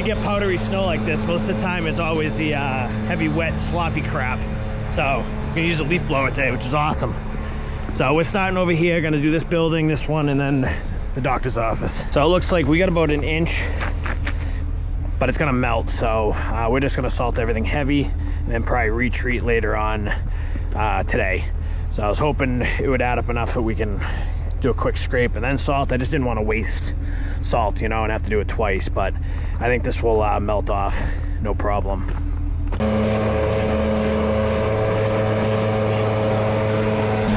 you get powdery snow like this, most of the time it's always the heavy, wet, sloppy crap. So I'm gonna use a leaf blower today, which is awesome. So we're starting over here, gonna do this building, this one, and then the doctor's office. So it looks like we got about an inch, but it's gonna melt. So we're just gonna salt everything heavy and then probably retreat later on today. So I was hoping it would add up enough that we can do a quick scrape and then salt. I just didn't want to waste salt, you know, and have to do it twice, but I think this will melt off, no problem.